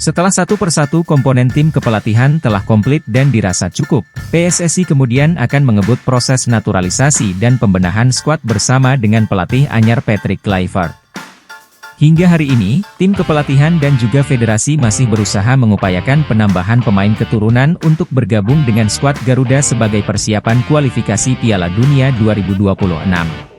Setelah satu persatu komponen tim kepelatihan telah komplit dan dirasa cukup, PSSI kemudian akan mengebut proses naturalisasi dan pembenahan skuad bersama dengan pelatih anyar Patrick Kluivert. Hingga hari ini, tim kepelatihan dan juga federasi masih berusaha mengupayakan penambahan pemain keturunan untuk bergabung dengan skuad Garuda sebagai persiapan kualifikasi Piala Dunia 2026.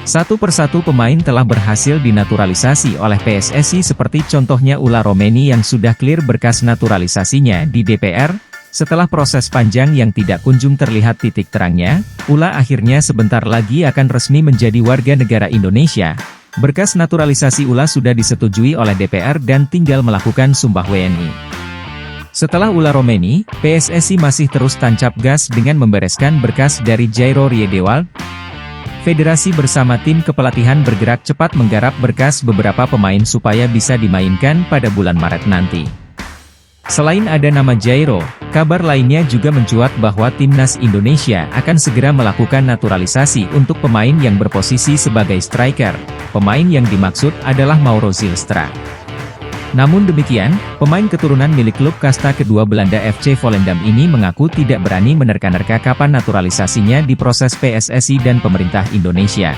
Satu persatu pemain telah berhasil dinaturalisasi oleh PSSI seperti contohnya Ula Romeni yang sudah clear berkas naturalisasinya di DPR. Setelah proses panjang yang tidak kunjung terlihat titik terangnya, Ula akhirnya sebentar lagi akan resmi menjadi warga negara Indonesia. Berkas naturalisasi Ula sudah disetujui oleh DPR dan tinggal melakukan sumpah WNI. Setelah Ula Romeni, PSSI masih terus tancap gas dengan membereskan berkas dari Jairo Riedewald. Federasi bersama tim kepelatihan bergerak cepat menggarap berkas beberapa pemain supaya bisa dimainkan pada bulan Maret nanti. Selain ada nama Jairo, kabar lainnya juga mencuat bahwa Timnas Indonesia akan segera melakukan naturalisasi untuk pemain yang berposisi sebagai striker. Pemain yang dimaksud adalah Mauro Zylstra. Namun demikian, pemain keturunan milik klub kasta kedua Belanda FC Volendam ini mengaku tidak berani menerka-nerka kapan naturalisasinya diproses PSSI dan pemerintah Indonesia.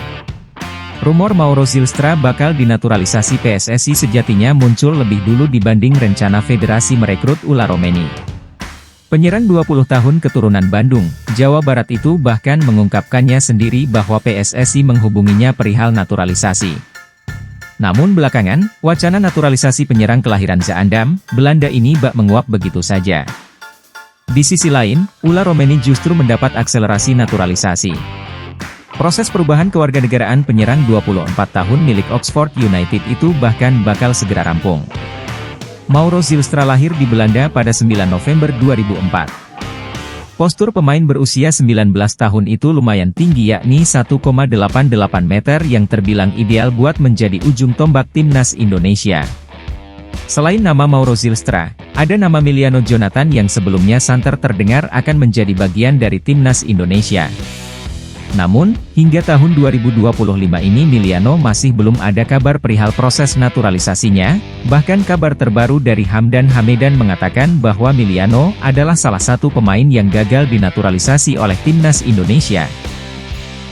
Rumor Mauro Zylstra bakal dinaturalisasi PSSI sejatinya muncul lebih dulu dibanding rencana federasi merekrut Ula Romeni. Penyerang 20 tahun keturunan Bandung, Jawa Barat itu bahkan mengungkapkannya sendiri bahwa PSSI menghubunginya perihal naturalisasi. Namun belakangan, wacana naturalisasi penyerang kelahiran Zaandam, Belanda ini bak menguap begitu saja. Di sisi lain, Ula Romeni justru mendapat akselerasi naturalisasi. Proses perubahan kewarganegaraan penyerang 24 tahun milik Oxford United itu bahkan bakal segera rampung. Mauro Zylstra lahir di Belanda pada 9 November 2004. Postur pemain berusia 19 tahun itu lumayan tinggi yakni 1,88 meter yang terbilang ideal buat menjadi ujung tombak Timnas Indonesia. Selain nama Mauro Zylstra, ada nama Miliano Jonathan yang sebelumnya santer terdengar akan menjadi bagian dari Timnas Indonesia. Namun, hingga tahun 2025 ini Miliano masih belum ada kabar perihal proses naturalisasinya, bahkan kabar terbaru dari Hamdan Hamedan mengatakan bahwa Miliano adalah salah satu pemain yang gagal dinaturalisasi oleh Timnas Indonesia.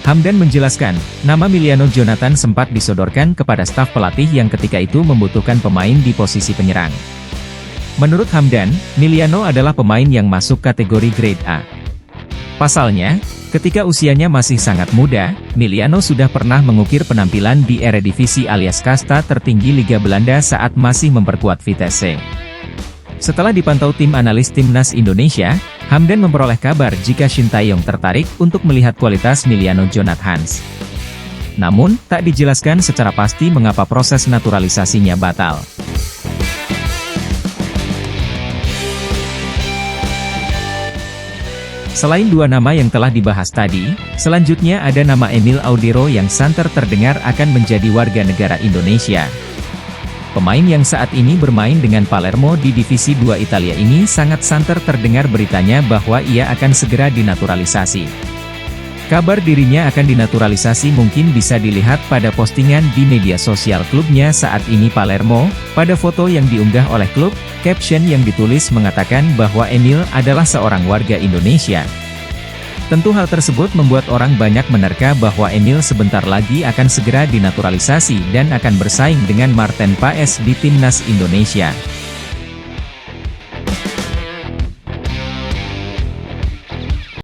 Hamdan menjelaskan, nama Miliano Jonathan sempat disodorkan kepada staf pelatih yang ketika itu membutuhkan pemain di posisi penyerang. Menurut Hamdan, Miliano adalah pemain yang masuk kategori grade A. Pasalnya, ketika usianya masih sangat muda, Miliano sudah pernah mengukir penampilan di Eredivisie alias kasta tertinggi Liga Belanda saat masih memperkuat Vitesse. Setelah dipantau tim analis Timnas Indonesia, Hamdan memperoleh kabar jika Shin Tae-yong tertarik untuk melihat kualitas Miliano Jonathans. Namun, tak dijelaskan secara pasti mengapa proses naturalisasinya batal. Selain dua nama yang telah dibahas tadi, selanjutnya ada nama Emil Audero yang santer terdengar akan menjadi warga negara Indonesia. Pemain yang saat ini bermain dengan Palermo di Divisi 2 Italia ini sangat santer terdengar beritanya bahwa ia akan segera dinaturalisasi. Kabar dirinya akan dinaturalisasi mungkin bisa dilihat pada postingan di media sosial klubnya saat ini Palermo. Pada foto yang diunggah oleh klub, caption yang ditulis mengatakan bahwa Emil adalah seorang warga Indonesia. Tentu hal tersebut membuat orang banyak menerka bahwa Emil sebentar lagi akan segera dinaturalisasi dan akan bersaing dengan Marten Paes di Timnas Indonesia.